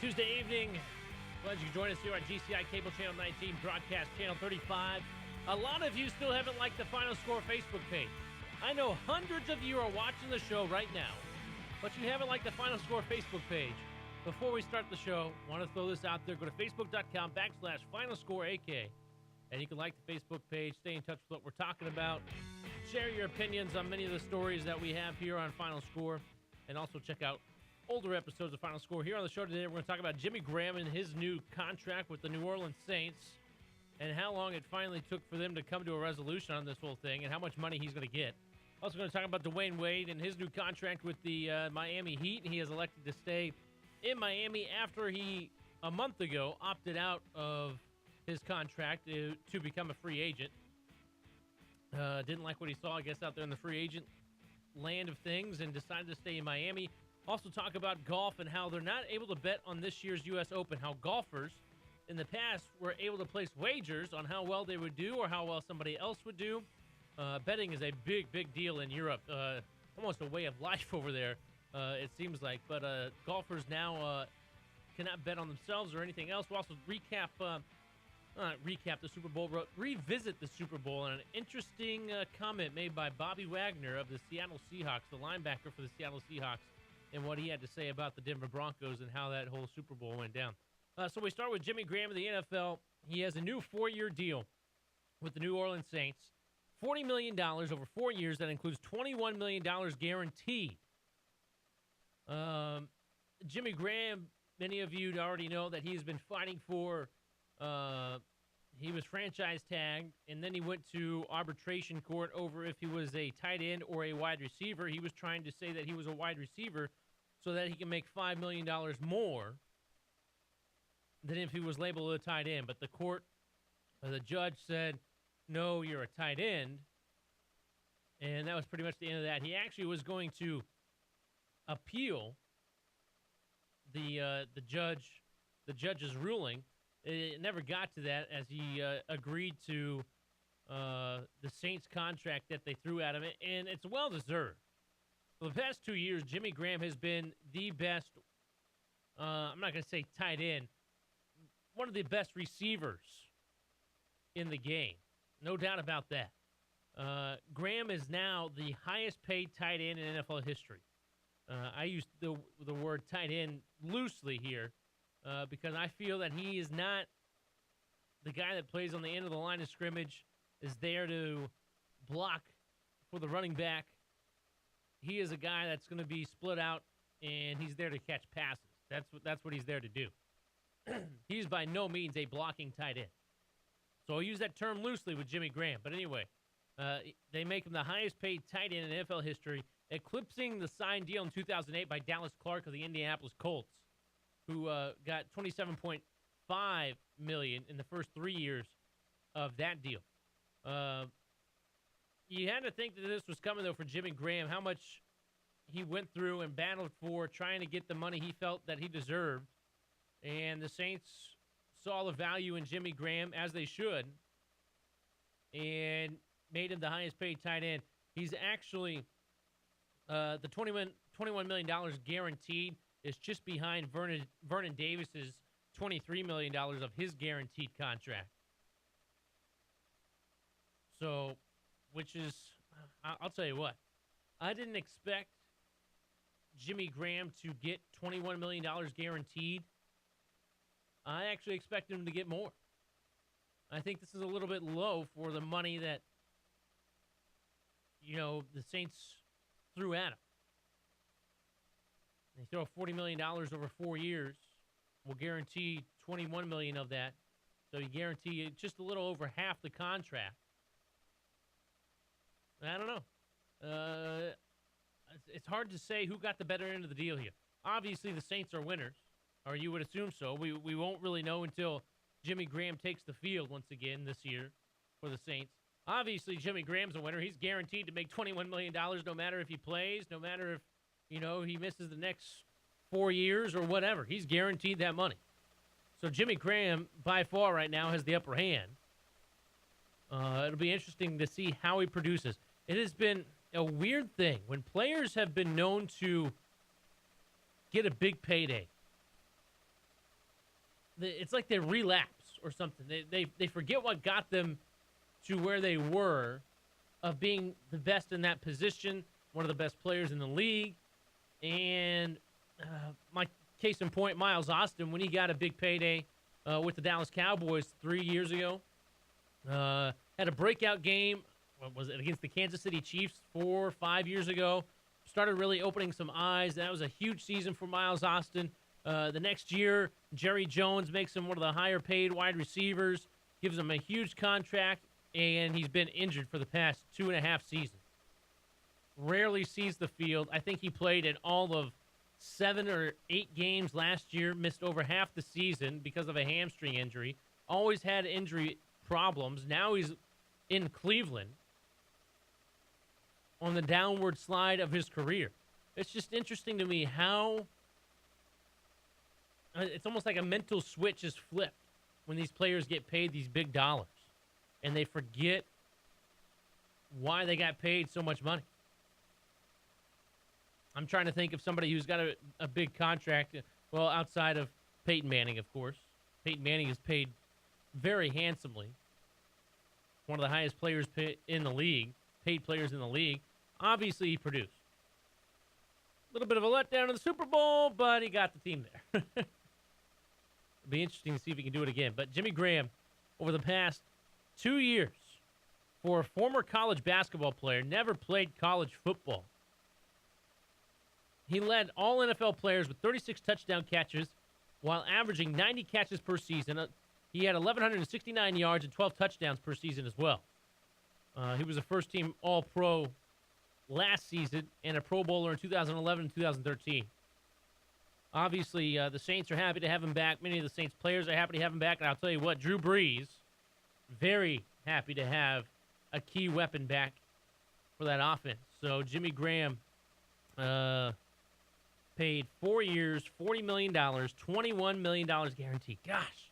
Tuesday evening. Glad you can join us here on GCI Cable Channel 19, Broadcast Channel 35. A lot of you still haven't liked the Final Score Facebook page. I know hundreds of you are watching the show right now, but you haven't liked the Final Score Facebook page. Before we start the show, I want to throw this out there. Go to facebook.com/FinalScoreAK, and you can like the Facebook page, stay in touch with what we're talking about, share your opinions on many of the stories that we have here on Final Score, and also check out older episodes of Final Score. Here on the show today, we're going to talk about Jimmy Graham and his new contract with the New Orleans Saints and how long it finally took for them to come to a resolution on this whole thing and how much money he's going to get. Also going to talk about Dwayne Wade and his new contract with the Miami Heat. He has elected to stay in Miami after he, a month ago, opted out of his contract to become a free agent. Didn't like what he saw, I guess, out there in the free agent land of things and decided to stay in Miami. Also talk about golf and how they're not able to bet on this year's U.S. Open, how golfers in the past were able to place wagers on how well they would do or how well somebody else would do. Betting is a big, big deal in Europe, almost a way of life over there, it seems like. But golfers now cannot bet on themselves or anything else. We'll also recap the Super Bowl, revisit the Super Bowl, and an interesting comment made by Bobby Wagner of the Seattle Seahawks, the linebacker for the Seattle Seahawks, and what he had to say about the Denver Broncos and how that whole Super Bowl went down. So we start with Jimmy Graham of the NFL. He has a new 4-year deal with the New Orleans Saints. $40 million over 4 years. That includes $21 million guaranteed. Jimmy Graham, many of you already know that he's been fighting for, he was franchise tagged, and then he went to arbitration court over if he was a tight end or a wide receiver. He was trying to say that he was a wide receiver so that he can make $5 million more than if he was labeled a tight end. But the court, the judge said, no, you're a tight end. And that was pretty much the end of that. He actually was going to appeal the judge's ruling. It never got to that as he agreed to the Saints contract that they threw at him, and it's well-deserved. For the past 2 years, Jimmy Graham has been the best, I'm not going to say tight end, one of the best receivers in the game. No doubt about that. Graham is now the highest-paid tight end in NFL history. I use the word tight end loosely here because I feel that he is not the guy that plays on the end of the line of scrimmage, is there to block for the running back. He is a guy that's going to be split out, and he's there to catch passes. That's what he's there to do. He's by no means a blocking tight end. So I'll use that term loosely with Jimmy Graham. But anyway, they make him the highest-paid tight end in NFL history, eclipsing the signed deal in 2008 by Dallas Clark of the Indianapolis Colts, who got $27.5 million in the first 3 years of that deal. You had to think that this was coming, though, for Jimmy Graham, how much he went through and battled for trying to get the money he felt that he deserved. And the Saints saw the value in Jimmy Graham, as they should, and made him the highest-paid tight end. He's actually the $21 million guaranteed is just behind Vernon Davis's $23 million of his guaranteed contract. So, which is, I'll tell you what, I didn't expect Jimmy Graham to get $21 million guaranteed. I actually expected him to get more. I think this is a little bit low for the money that, the Saints threw at him. They throw $40 million over 4 years. We'll guarantee $21 million of that. So you guarantee just a little over half the contract. I don't know. It's hard to say who got the better end of the deal here. Obviously, the Saints are winners, or you would assume so. We won't really know until Jimmy Graham takes the field once again this year for the Saints. Obviously, Jimmy Graham's a winner. He's guaranteed to make $21 million no matter if he plays, no matter if, he misses the next 4 years or whatever. He's guaranteed that money. So Jimmy Graham, by far right now, has the upper hand. It'll be interesting to see how he produces. It has been a weird thing. When players have been known to get a big payday, it's like they relapse or something. They forget what got them to where they were of being the best in that position, one of the best players in the league. And my case in point, Miles Austin, when he got a big payday with the Dallas Cowboys 3 years ago, had a breakout game. What was it, against the Kansas City Chiefs 4 or 5 years ago? Started really opening some eyes. That was a huge season for Miles Austin. The next year, Jerry Jones makes him one of the higher-paid wide receivers, gives him a huge contract, and he's been injured for the past 2.5 seasons. Rarely sees the field. I think he played in all of 7 or 8 games last year, missed over half the season because of a hamstring injury. Always had injury problems. Now he's in Cleveland on the downward slide of his career. It's just interesting to me how it's almost like a mental switch is flipped when these players get paid these big dollars and they forget why they got paid so much money. I'm trying to think of somebody who's got a big contract, well, outside of Peyton Manning, of course. Peyton Manning is paid very handsomely. One of the highest players in the league, paid players in the league. Obviously, he produced. A little bit of a letdown in the Super Bowl, but he got the team there. It'll be interesting to see if he can do it again. But Jimmy Graham, over the past 2 years, for a former college basketball player, never played college football. He led all NFL players with 36 touchdown catches while averaging 90 catches per season. He had 1,169 yards and 12 touchdowns per season as well. He was a first-team All-Pro last season and a Pro Bowler in 2011 and 2013. Obviously, the Saints are happy to have him back. Many of the Saints players are happy to have him back. And I'll tell you what, Drew Brees, very happy to have a key weapon back for that offense. So Jimmy Graham paid 4 years, $40 million, $21 million guaranteed. Gosh,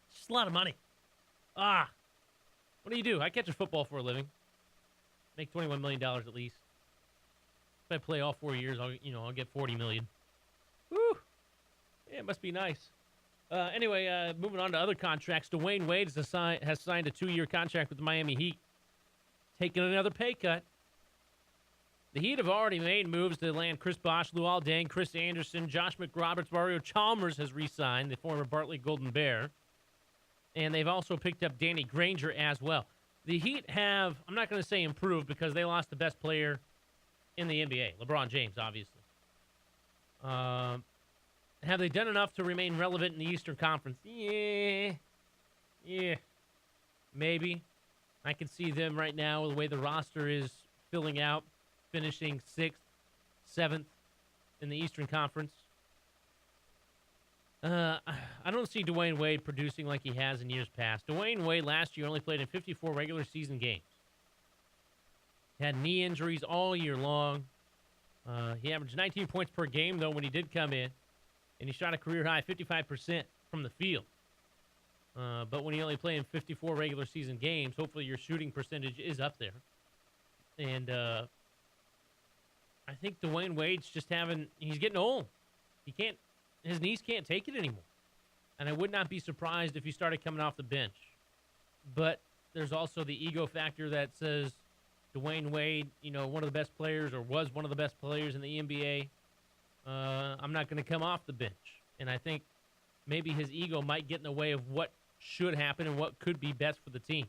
it's just a lot of money. What do? I catch a football for a living. Make $21 million at least. If I play all 4 years, I'll get $40 million. Woo! Yeah, it must be nice. Anyway, moving on to other contracts. Dwayne Wade has signed a 2-year contract with the Miami Heat, taking another pay cut. The Heat have already made moves to land Chris Bosh, Luol Deng, Chris Anderson, Josh McRoberts, Mario Chalmers has re-signed, the former Bartley Golden Bear. And they've also picked up Danny Granger as well. The Heat have, I'm not going to say improved because they lost the best player in the NBA, LeBron James, obviously. Have they done enough to remain relevant in the Eastern Conference? Yeah. Maybe. I can see them right now, the way the roster is filling out, finishing 6th, 7th in the Eastern Conference. I don't see Dwayne Wade producing like he has in years past. Dwayne Wade last year only played in 54 regular season games. Had knee injuries all year long. He averaged 19 points per game, though, when he did come in. And he shot a career-high 55% from the field. But when you only play in 54 regular season games, hopefully your shooting percentage is up there. And I think Dwayne Wade's just he's getting old. His knees can't take it anymore. And I would not be surprised if he started coming off the bench. But there's also the ego factor that says Dwayne Wade, one of the best players or was one of the best players in the NBA. I'm not going to come off the bench. And I think maybe his ego might get in the way of what should happen and what could be best for the team.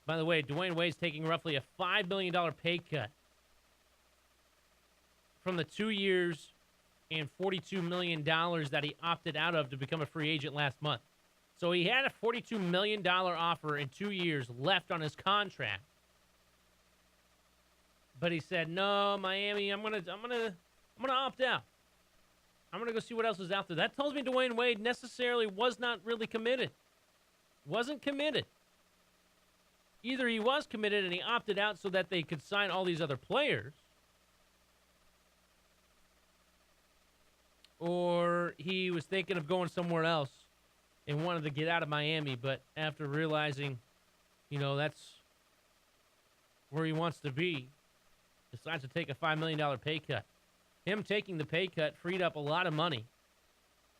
By the way, Dwayne Wade's taking roughly a $5 million pay cut from the 2 years and $42 million that he opted out of to become a free agent last month. So he had a $42 million offer in 2 years left on his contract. But he said, "No, Miami, I'm gonna opt out. I'm gonna go see what else is out there." That tells me Dwayne Wade necessarily was not really committed. Wasn't committed. Either he was committed and he opted out so that they could sign all these other players, or he was thinking of going somewhere else and wanted to get out of Miami, but after realizing, that's where he wants to be, decides to take a $5 million pay cut. Him taking the pay cut freed up a lot of money,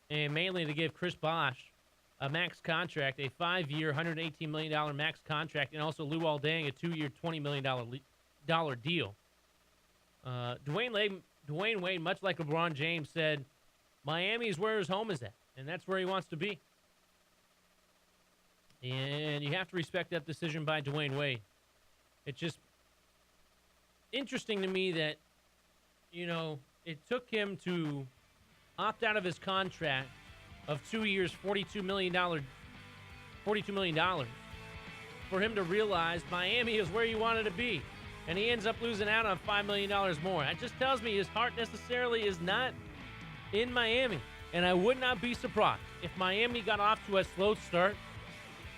and mainly to give Chris Bosh a max contract, a 5-year, $118 million max contract, and also Luol Deng, a 2-year, $20 million deal. Dwayne Wade, much like LeBron James, said Miami is where his home is at, and that's where he wants to be. And you have to respect that decision by Dwayne Wade. It's just interesting to me that, it took him to opt out of his contract of 2 years, $42 million, for him to realize Miami is where he wanted to be. And he ends up losing out on $5 million more. That just tells me his heart necessarily is not in Miami. And I would not be surprised if Miami got off to a slow start,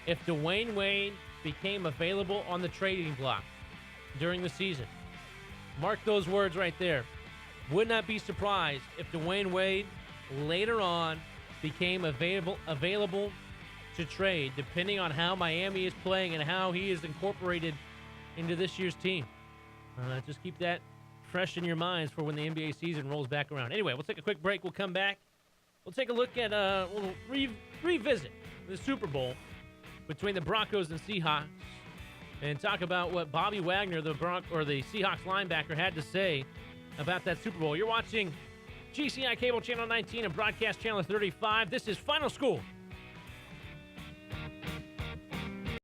if Dwayne Wade became available on the trading block during the season. Mark those words right there. Would not be surprised if Dwayne Wade later on became available to trade, depending on how Miami is playing and how he is incorporated into this year's team. Just keep that fresh in your minds for when the NBA season rolls back around. Anyway, we'll take a quick break. We'll come back. We'll take a look at, we'll revisit the Super Bowl between the Broncos and Seahawks and talk about what Bobby Wagner, the Seahawks linebacker, had to say about that Super Bowl. You're watching GCI Cable Channel 19 and Broadcast Channel 35. This is Final Score